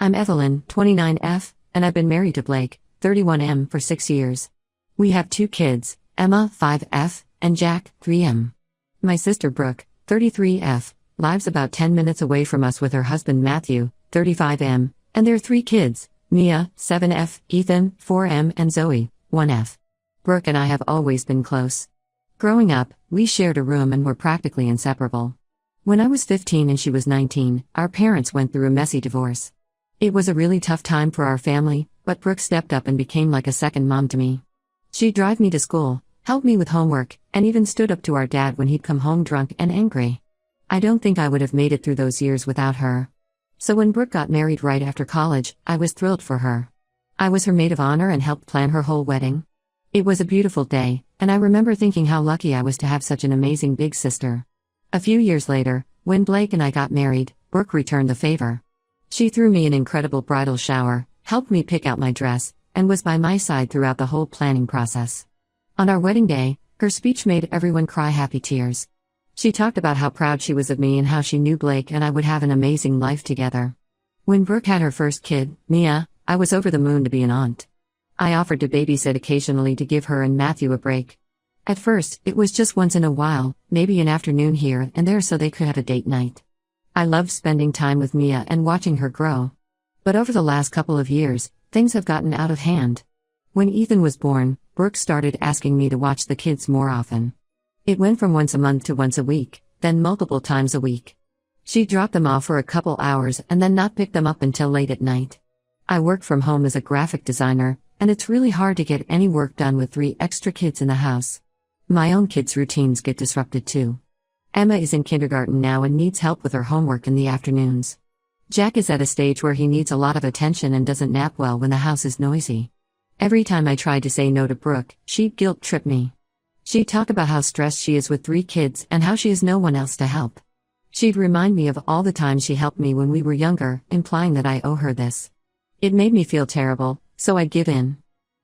I'm Evelyn, 29F, and I've been married to Blake, 31M, for 6 years. We have 2 kids, Emma, 5F, and Jack, 3M. My sister Brooke, 33F, lives about 10 minutes away from us with her husband Matthew, 35M, and their 3 kids, Mia, 7F, Ethan, 4M, and Zoe, 1F. Brooke and I have always been close. Growing up, we shared a room and were practically inseparable. When I was 15 and she was 19, our parents went through a messy divorce. It was a really tough time for our family, but Brooke stepped up and became like a second mom to me. She'd drive me to school, help me with homework, and even stood up to our dad when he'd come home drunk and angry. I don't think I would have made it through those years without her. So when Brooke got married right after college, I was thrilled for her. I was her maid of honor and helped plan her whole wedding. It was a beautiful day, and I remember thinking how lucky I was to have such an amazing big sister. A few years later, when Blake and I got married, Brooke returned the favor. She threw me an incredible bridal shower, helped me pick out my dress, and was by my side throughout the whole planning process. On our wedding day, her speech made everyone cry happy tears. She talked about how proud she was of me and how she knew Blake and I would have an amazing life together. When Brooke had her first kid, Mia, I was over the moon to be an aunt. I offered to babysit occasionally to give her and Matthew a break. At first, it was just once in a while, maybe an afternoon here and there so they could have a date night. I loved spending time with Mia and watching her grow. But over the last couple of years, things have gotten out of hand. When Ethan was born, Brooke started asking me to watch the kids more often. It went from once a month to once a week, then multiple times a week. She'd drop them off for a couple hours and then not pick them up until late at night. I work from home as a graphic designer, and it's really hard to get any work done with 3 extra kids in the house. My own kids' routines get disrupted too. Emma is in kindergarten now and needs help with her homework in the afternoons. Jack is at a stage where he needs a lot of attention and doesn't nap well when the house is noisy. Every time I tried to say no to Brooke, she'd guilt-trip me. She'd talk about how stressed she is with 3 kids and how she has no one else to help. She'd remind me of all the times she helped me when we were younger, implying that I owe her this. It made me feel terrible, so I'd give in.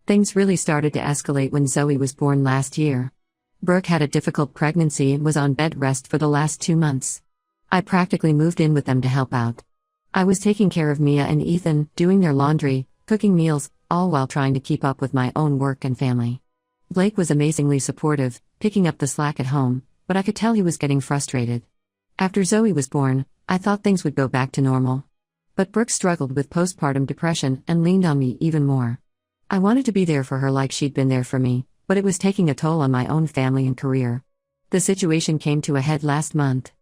Things really started to escalate when Zoe was born last year. Brooke had a difficult pregnancy and was on bed rest for the last 2 months. I practically moved in with them to help out. I was taking care of Mia and Ethan, doing their laundry, cooking meals, all while trying to keep up with my own work and family. Blake was amazingly supportive, picking up the slack at home, but I could tell he was getting frustrated. After Zoe was born, I thought things would go back to normal. But Brooke struggled with postpartum depression and leaned on me even more. I wanted to be there for her like she'd been there for me, but it was taking a toll on my own family and career. The situation came to a head last month.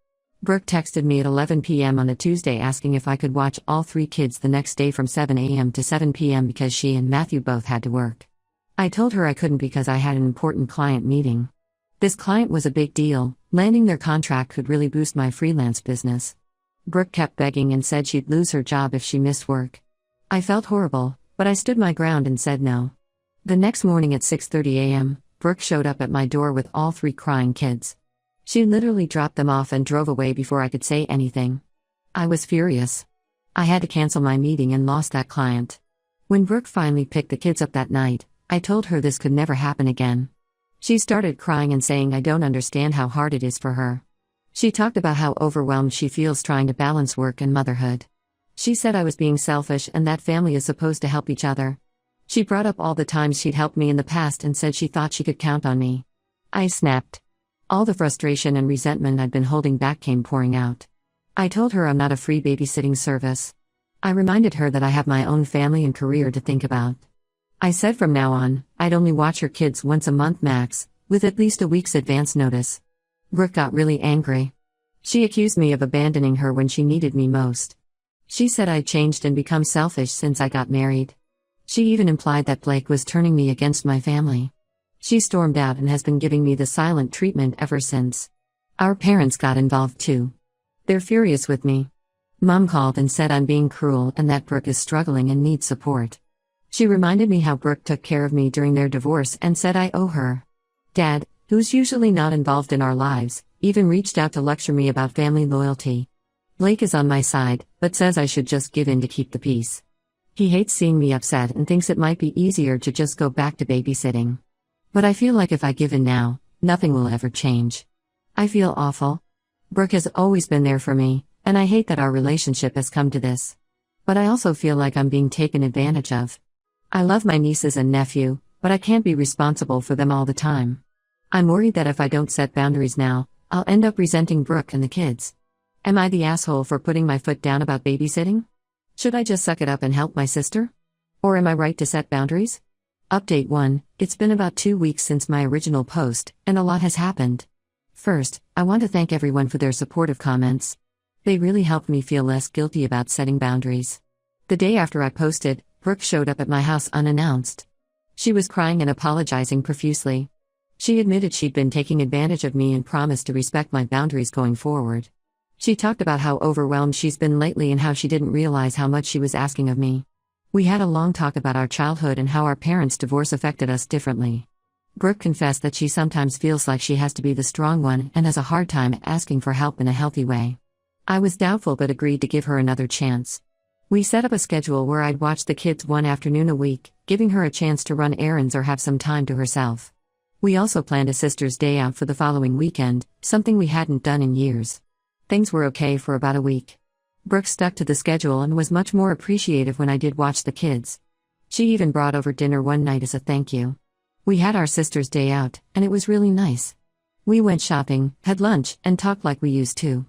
Brooke texted me at 11 p.m. on a Tuesday asking if I could watch all 3 kids the next day from 7 a.m. to 7 p.m. because she and Matthew both had to work. I told her I couldn't because I had an important client meeting. This client was a big deal, landing their contract could really boost my freelance business. Brooke kept begging and said she'd lose her job if she missed work. I felt horrible, but I stood my ground and said no. The next morning at 6:30 a.m., Brooke showed up at my door with all 3 crying kids. She literally dropped them off and drove away before I could say anything. I was furious. I had to cancel my meeting and lost that client. When Brooke finally picked the kids up that night, I told her this could never happen again. She started crying and saying I don't understand how hard it is for her. She talked about how overwhelmed she feels trying to balance work and motherhood. She said I was being selfish and that family is supposed to help each other. She brought up all the times she'd helped me in the past and said she thought she could count on me. I snapped. All the frustration and resentment I'd been holding back came pouring out. I told her I'm not a free babysitting service. I reminded her that I have my own family and career to think about. I said from now on, I'd only watch her kids once a month max, with at least a week's advance notice. Brooke got really angry. She accused me of abandoning her when she needed me most. She said I'd changed and become selfish since I got married. She even implied that Blake was turning me against my family. She stormed out and has been giving me the silent treatment ever since. Our parents got involved too. They're furious with me. Mom called and said I'm being cruel and that Brooke is struggling and needs support. She reminded me how Brooke took care of me during their divorce and said I owe her. Dad, who's usually not involved in our lives, even reached out to lecture me about family loyalty. Blake is on my side, but says I should just give in to keep the peace. He hates seeing me upset and thinks it might be easier to just go back to babysitting. But I feel like if I give in now, nothing will ever change. I feel awful. Brooke has always been there for me, and I hate that our relationship has come to this. But I also feel like I'm being taken advantage of. I love my nieces and nephew, but I can't be responsible for them all the time. I'm worried that if I don't set boundaries now, I'll end up resenting Brooke and the kids. Am I the asshole for putting my foot down about babysitting? Should I just suck it up and help my sister? Or am I right to set boundaries? Update 1. It's been about 2 weeks since my original post, and a lot has happened. First, I want to thank everyone for their supportive comments. They really helped me feel less guilty about setting boundaries. The day after I posted, Brooke showed up at my house unannounced. She was crying and apologizing profusely. She admitted she'd been taking advantage of me and promised to respect my boundaries going forward. She talked about how overwhelmed she's been lately and how she didn't realize how much she was asking of me. We had a long talk about our childhood and how our parents' divorce affected us differently. Brooke confessed that she sometimes feels like she has to be the strong one and has a hard time asking for help in a healthy way. I was doubtful but agreed to give her another chance. We set up a schedule where I'd watch the kids one afternoon a week, giving her a chance to run errands or have some time to herself. We also planned a sister's day out for the following weekend, something we hadn't done in years. Things were okay for about a week. Brooke stuck to the schedule and was much more appreciative when I did watch the kids. She even brought over dinner one night as a thank you. We had our sister's day out, and it was really nice. We went shopping, had lunch, and talked like we used to.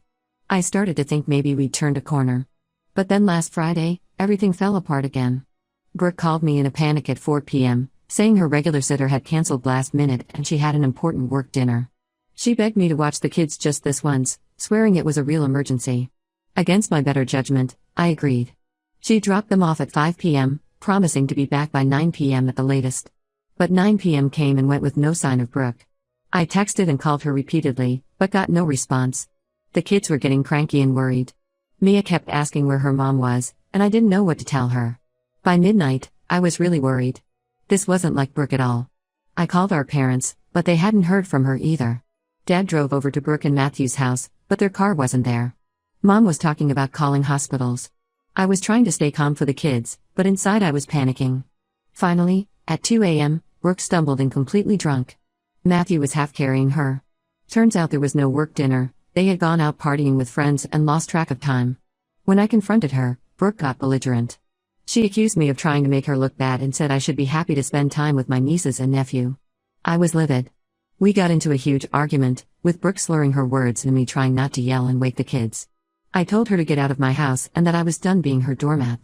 I started to think maybe we'd turned a corner. But then last Friday, everything fell apart again. Brooke called me in a panic at 4 p.m., saying her regular sitter had canceled last minute and she had an important work dinner. She begged me to watch the kids just this once, swearing it was a real emergency. Against my better judgment, I agreed. She dropped them off at 5 p.m., promising to be back by 9 p.m. at the latest. But 9 p.m. came and went with no sign of Brooke. I texted and called her repeatedly, but got no response. The kids were getting cranky and worried. Mia kept asking where her mom was, and I didn't know what to tell her. By midnight, I was really worried. This wasn't like Brooke at all. I called our parents, but they hadn't heard from her either. Dad drove over to Brooke and Matthew's house, but their car wasn't there. Mom was talking about calling hospitals. I was trying to stay calm for the kids, but inside I was panicking. Finally, at 2 a.m., Brooke stumbled in completely drunk. Matthew was half carrying her. Turns out there was no work dinner. They had gone out partying with friends and lost track of time. When I confronted her, Brooke got belligerent. She accused me of trying to make her look bad and said I should be happy to spend time with my nieces and nephew. I was livid. We got into a huge argument, with Brooke slurring her words and me trying not to yell and wake the kids. I told her to get out of my house and that I was done being her doormat.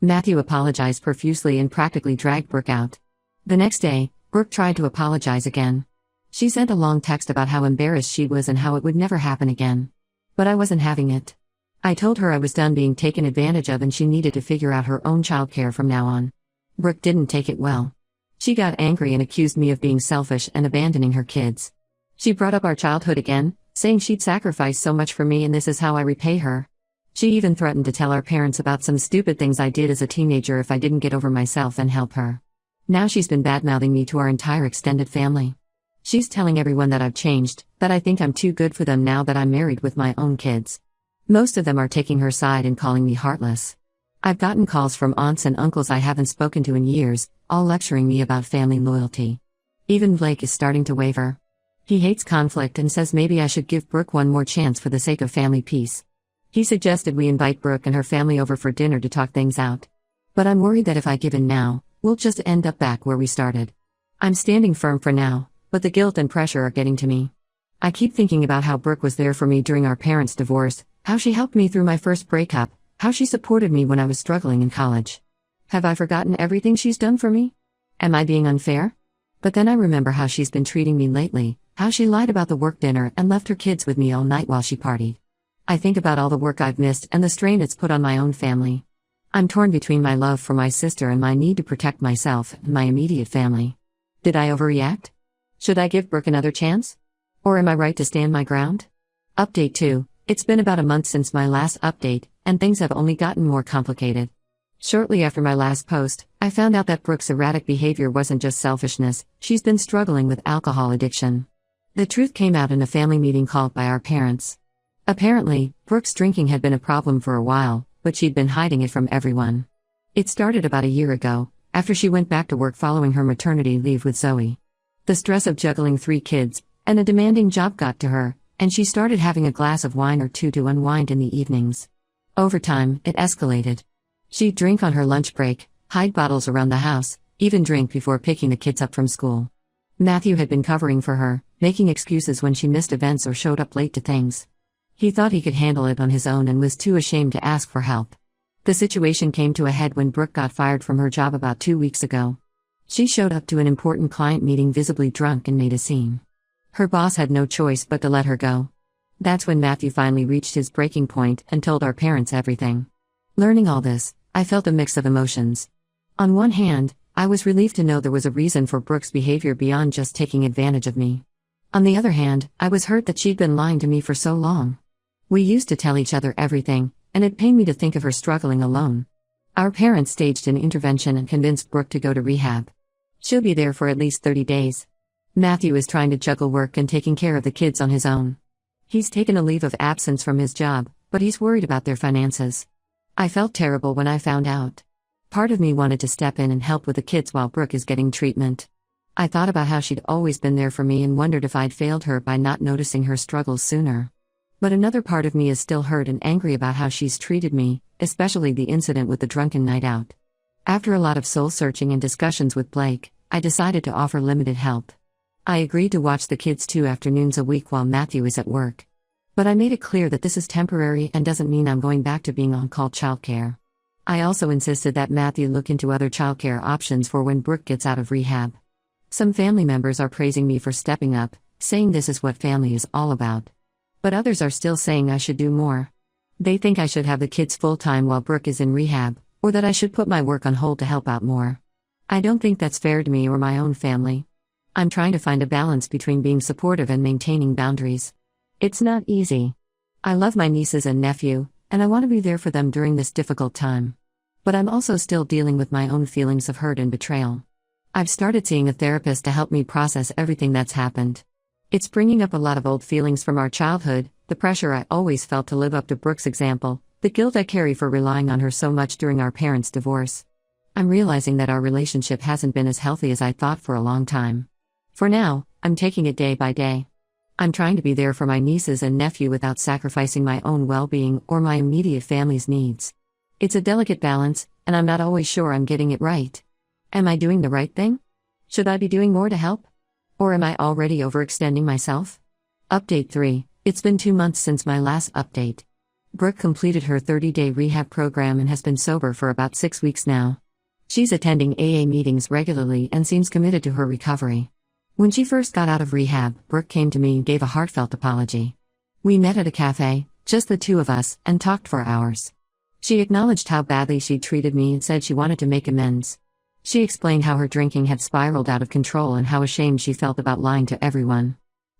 Matthew apologized profusely and practically dragged Brooke out. The next day, Brooke tried to apologize again. She sent a long text about how embarrassed she was and how it would never happen again. But I wasn't having it. I told her I was done being taken advantage of and she needed to figure out her own childcare from now on. Brooke didn't take it well. She got angry and accused me of being selfish and abandoning her kids. She brought up our childhood again, saying she'd sacrificed so much for me and this is how I repay her. She even threatened to tell our parents about some stupid things I did as a teenager if I didn't get over myself and help her. Now she's been badmouthing me to our entire extended family. She's telling everyone that I've changed, that I think I'm too good for them now that I'm married with my own kids. Most of them are taking her side and calling me heartless. I've gotten calls from aunts and uncles I haven't spoken to in years, all lecturing me about family loyalty. Even Blake is starting to waver. He hates conflict and says maybe I should give Brooke one more chance for the sake of family peace. He suggested we invite Brooke and her family over for dinner to talk things out. But I'm worried that if I give in now, we'll just end up back where we started. I'm standing firm for now, but the guilt and pressure are getting to me. I keep thinking about how Brooke was there for me during our parents' divorce, how she helped me through my first breakup, how she supported me when I was struggling in college. Have I forgotten everything she's done for me? Am I being unfair? But then I remember how she's been treating me lately, how she lied about the work dinner and left her kids with me all night while she partied. I think about all the work I've missed and the strain it's put on my own family. I'm torn between my love for my sister and my need to protect myself and my immediate family. Did I overreact? Should I give Brooke another chance? Or am I right to stand my ground? Update 2. It's been about a month since my last update, and things have only gotten more complicated. Shortly after my last post, I found out that Brooke's erratic behavior wasn't just selfishness, she's been struggling with alcohol addiction. The truth came out in a family meeting called by our parents. Apparently, Brooke's drinking had been a problem for a while, but she'd been hiding it from everyone. It started about a year ago, after she went back to work following her maternity leave with Zoe. The stress of juggling 3 kids and a demanding job got to her, and she started having a glass of wine or two to unwind in the evenings. Over time, it escalated. She'd drink on her lunch break, hide bottles around the house, even drink before picking the kids up from school. Matthew had been covering for her, making excuses when she missed events or showed up late to things. He thought he could handle it on his own and was too ashamed to ask for help. The situation came to a head when Brooke got fired from her job about 2 weeks ago. She showed up to an important client meeting visibly drunk and made a scene. Her boss had no choice but to let her go. That's when Matthew finally reached his breaking point and told our parents everything. Learning all this, I felt a mix of emotions. On one hand, I was relieved to know there was a reason for Brooke's behavior beyond just taking advantage of me. On the other hand, I was hurt that she'd been lying to me for so long. We used to tell each other everything, and it pained me to think of her struggling alone. Our parents staged an intervention and convinced Brooke to go to rehab. She'll be there for at least 30 days. Matthew is trying to juggle work and taking care of the kids on his own. He's taken a leave of absence from his job, but he's worried about their finances. I felt terrible when I found out. Part of me wanted to step in and help with the kids while Brooke is getting treatment. I thought about how she'd always been there for me and wondered if I'd failed her by not noticing her struggles sooner. But another part of me is still hurt and angry about how she's treated me, especially the incident with the drunken night out. After a lot of soul-searching and discussions with Blake, I decided to offer limited help. I agreed to watch the kids 2 afternoons a week while Matthew is at work. But I made it clear that this is temporary and doesn't mean I'm going back to being on-call childcare. I also insisted that Matthew look into other childcare options for when Brooke gets out of rehab. Some family members are praising me for stepping up, saying this is what family is all about. But others are still saying I should do more. They think I should have the kids full-time while Brooke is in rehab, or that I should put my work on hold to help out more. I don't think that's fair to me or my own family. I'm trying to find a balance between being supportive and maintaining boundaries. It's not easy. I love my nieces and nephew, and I want to be there for them during this difficult time. But I'm also still dealing with my own feelings of hurt and betrayal. I've started seeing a therapist to help me process everything that's happened. It's bringing up a lot of old feelings from our childhood, the pressure I always felt to live up to Brooke's example, the guilt I carry for relying on her so much during our parents' divorce. I'm realizing that our relationship hasn't been as healthy as I thought for a long time. For now, I'm taking it day by day. I'm trying to be there for my nieces and nephew without sacrificing my own well-being or my immediate family's needs. It's a delicate balance, and I'm not always sure I'm getting it right. Am I doing the right thing? Should I be doing more to help? Or am I already overextending myself? Update 3. It's been 2 months since my last update. Brooke completed her 30-day rehab program and has been sober for about 6 weeks now. She's attending AA meetings regularly and seems committed to her recovery. When she first got out of rehab, Brooke came to me and gave a heartfelt apology. We met at a cafe, just the two of us, and talked for hours. She acknowledged how badly she'd treated me and said she wanted to make amends. She explained how her drinking had spiraled out of control and how ashamed she felt about lying to everyone.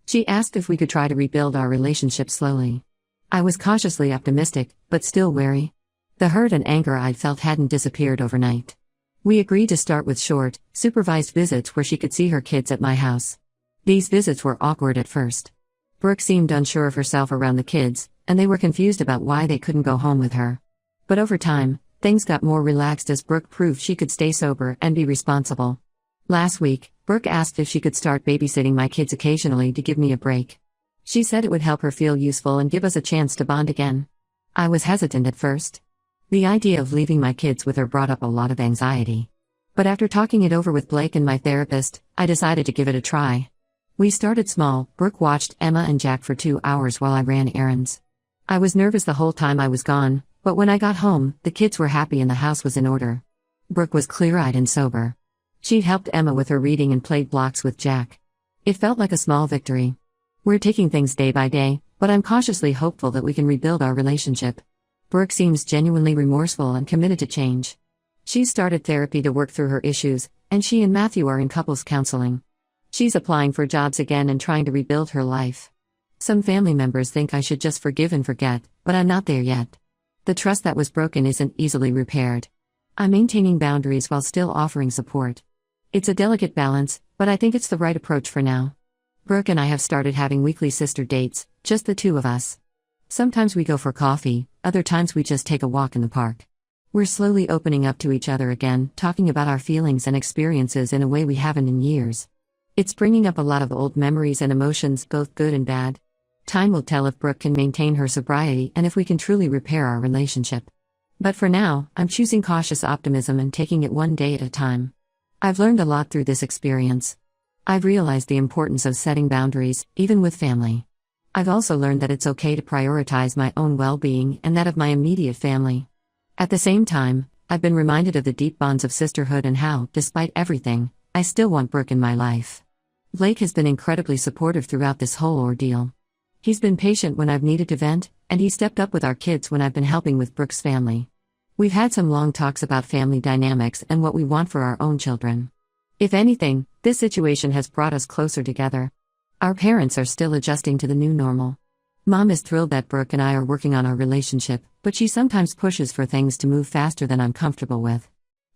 She asked if we could try to rebuild our relationship slowly. I was cautiously optimistic, but still wary. The hurt and anger I'd felt hadn't disappeared overnight. We agreed to start with short, supervised visits where she could see her kids at my house. These visits were awkward at first. Brooke seemed unsure of herself around the kids, and they were confused about why they couldn't go home with her. But over time, things got more relaxed as Brooke proved she could stay sober and be responsible. Last week, Brooke asked if she could start babysitting my kids occasionally to give me a break. She said it would help her feel useful and give us a chance to bond again. I was hesitant at first. The idea of leaving my kids with her brought up a lot of anxiety. But after talking it over with Blake and my therapist, I decided to give it a try. We started small. Brooke watched Emma and Jack for 2 hours while I ran errands. I was nervous the whole time I was gone, but when I got home, the kids were happy and the house was in order. Brooke was clear-eyed and sober. She'd helped Emma with her reading and played blocks with Jack. It felt like a small victory. We're taking things day by day, but I'm cautiously hopeful that we can rebuild our relationship. Brooke seems genuinely remorseful and committed to change. She's started therapy to work through her issues, and she and Matthew are in couples counseling. She's applying for jobs again and trying to rebuild her life. Some family members think I should just forgive and forget, but I'm not there yet. The trust that was broken isn't easily repaired. I'm maintaining boundaries while still offering support. It's a delicate balance, but I think it's the right approach for now. Brooke and I have started having weekly sister dates, just the two of us. Sometimes we go for coffee, other times we just take a walk in the park. We're slowly opening up to each other again, talking about our feelings and experiences in a way we haven't in years. It's bringing up a lot of old memories and emotions, both good and bad. Time will tell if Brooke can maintain her sobriety and if we can truly repair our relationship. But for now, I'm choosing cautious optimism and taking it one day at a time. I've learned a lot through this experience. I've realized the importance of setting boundaries, even with family. I've also learned that it's okay to prioritize my own well-being and that of my immediate family. At the same time, I've been reminded of the deep bonds of sisterhood and how, despite everything, I still want Brooke in my life. Blake has been incredibly supportive throughout this whole ordeal. He's been patient when I've needed to vent, and he stepped up with our kids when I've been helping with Brooke's family. We've had some long talks about family dynamics and what we want for our own children. If anything, this situation has brought us closer together. Our parents are still adjusting to the new normal. Mom is thrilled that Brooke and I are working on our relationship, but she sometimes pushes for things to move faster than I'm comfortable with.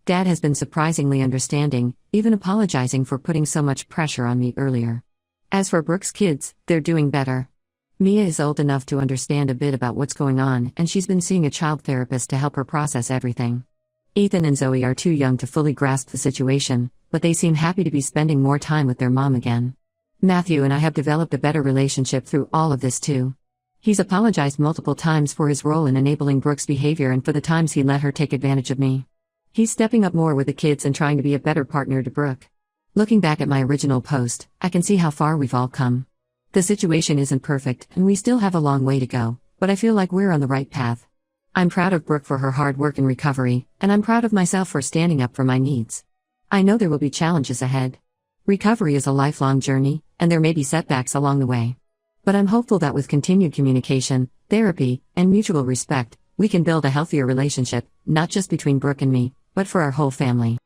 Dad has been surprisingly understanding, even apologizing for putting so much pressure on me earlier. As for Brooke's kids, they're doing better. Mia is old enough to understand a bit about what's going on, and she's been seeing a child therapist to help her process everything. Ethan and Zoe are too young to fully grasp the situation, but they seem happy to be spending more time with their mom again. Matthew and I have developed a better relationship through all of this too. He's apologized multiple times for his role in enabling Brooke's behavior and for the times he let her take advantage of me. He's stepping up more with the kids and trying to be a better partner to Brooke. Looking back at my original post, I can see how far we've all come. The situation isn't perfect, and we still have a long way to go, but I feel like we're on the right path. I'm proud of Brooke for her hard work and recovery, and I'm proud of myself for standing up for my needs. I know there will be challenges ahead. Recovery is a lifelong journey, and there may be setbacks along the way. But I'm hopeful that with continued communication, therapy, and mutual respect, we can build a healthier relationship, not just between Brooke and me, but for our whole family.